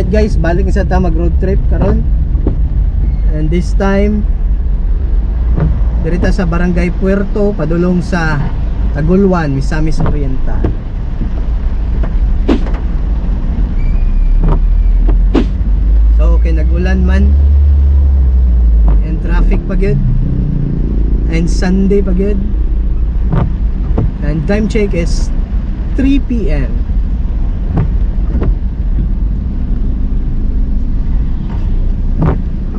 Alright guys, balik sa ta mag road trip karon. And this time dirita sa Barangay Puerto padulong sa Tagoloan Misamis Oriental. So okay, nag-ulan man and traffic pa gyud and Sunday pa gyud. And time check is 3 PM.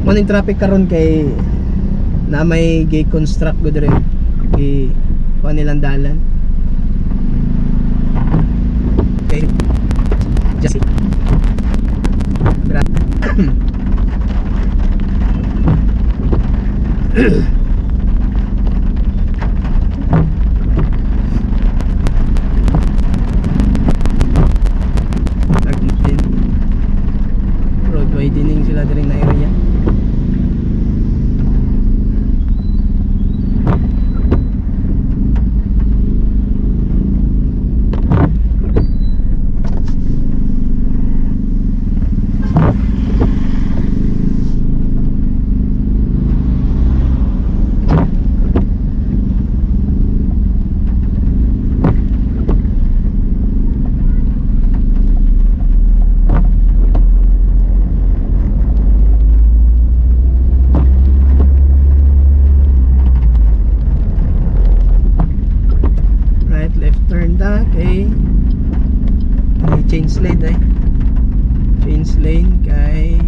Maning traffic karon kay na may gi-construct go dire gi kuan nilang dalan. Okay. Just roadway dining sila dire na area. Change lane change lane kay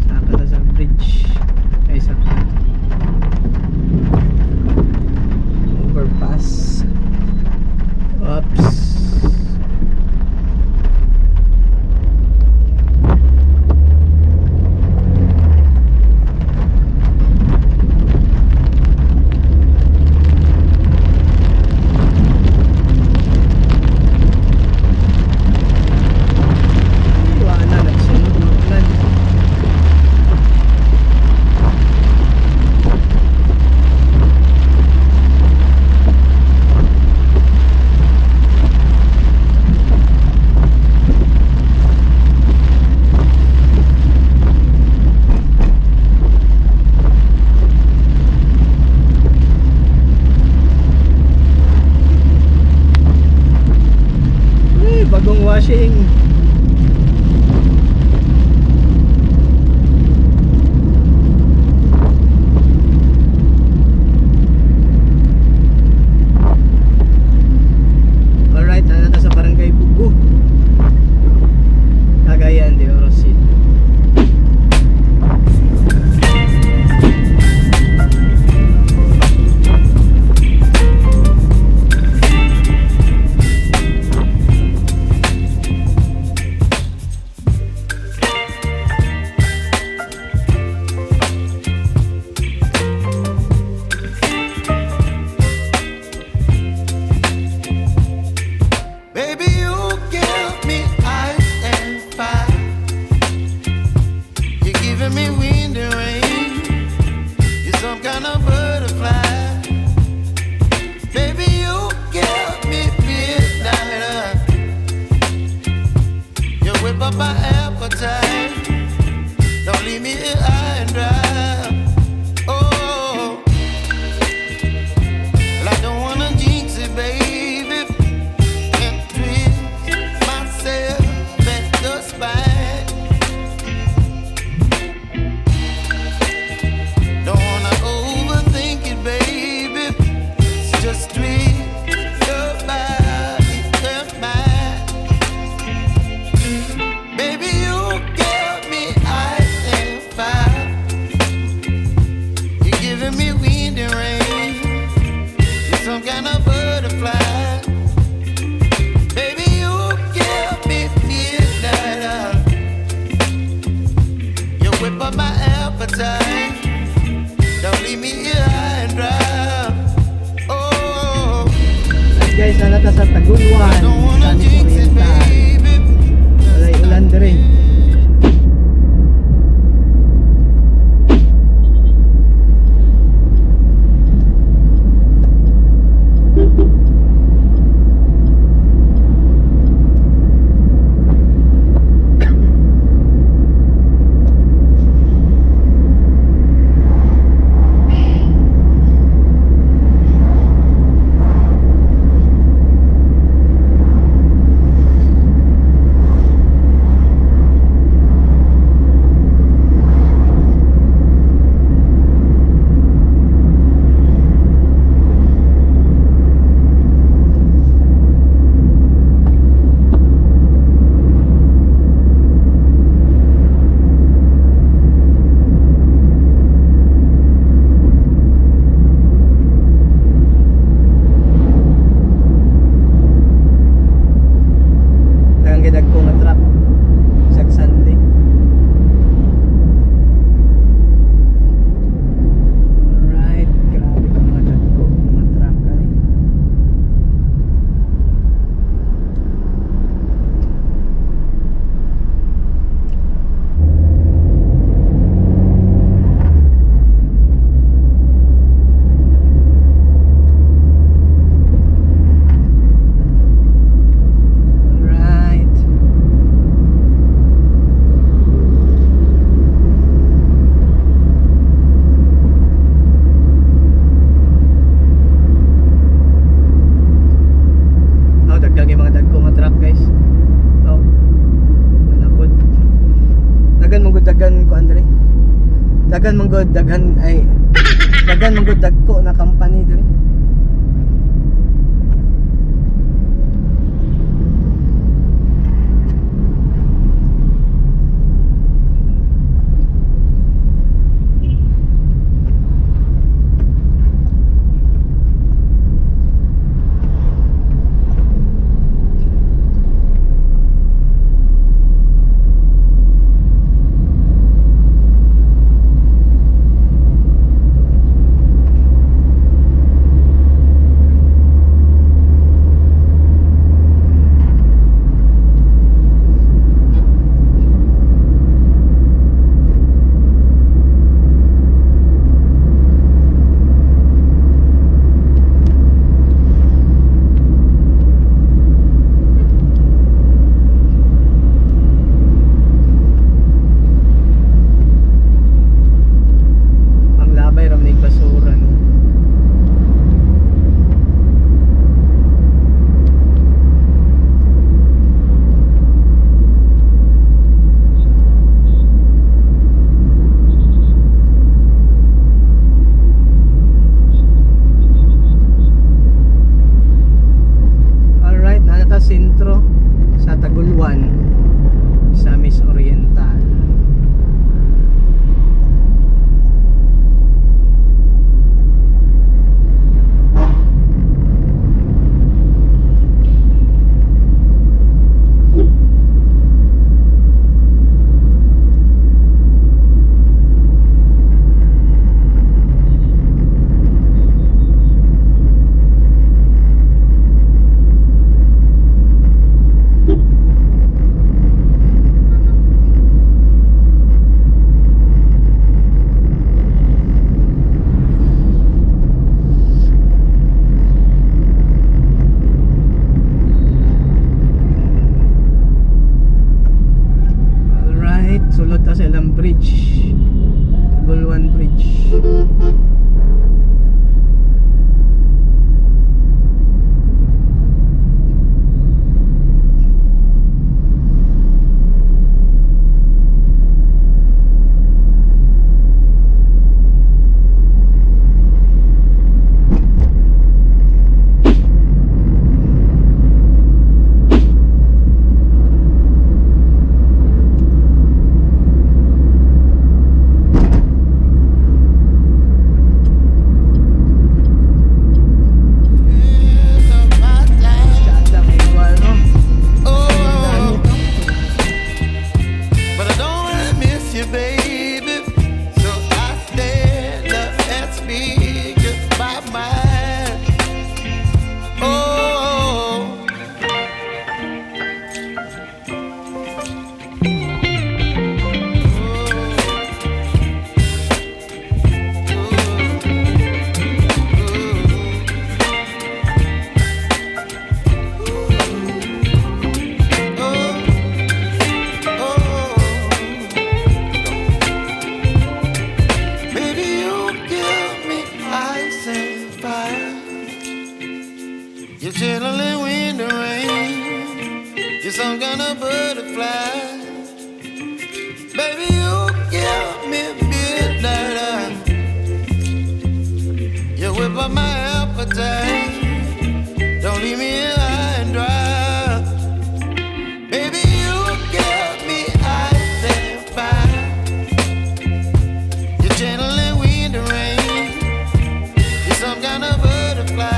saka na sa bridge kay sa overpass. Oops. Bagong washing. Alright, nandito sa Barangay Bugo, Cagayan de Oro City. Don't leave me here high and dry. Oh, well, I don't wanna jinx it, baby, and twist myself at the spine. Don't wanna overthink it, baby. It's just twist your body and mine. Baby, you got me ice and fire. You're giving me wind and rain. You're some kind of butterfly. Baby, you got me midnight. You whip up my appetite. Don't leave me here high and dry. Oh, Guys, nalata sa Tagoloan I don't wanna Misamis jinx it, Oriental. baby. Walay ulan dire. Daghan manggod, daghan manggod dagko na company diri. Sentro sa Tagoloan Misamis Oriental. Sulod ta sa ilang bridge, Tagoloan Bridge. You're chilling in the rain. You're some kind of butterfly. Baby, you give me midnight. You whip up my appetite. Don't leave me here high and dry. Baby, you give me ice and fire. You're channeling wind and rain. You're some kind of butterfly.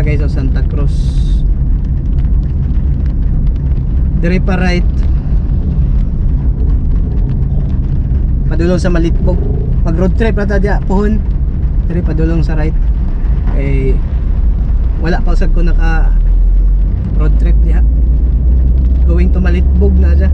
Guys, o Santa Cruz dire pa right padulong sa Malitpog, mag road trip na ta diya pohon Diri padulong sa right. Eh wala pa usad ko naka road trip diha. Going to Malitbog na dya.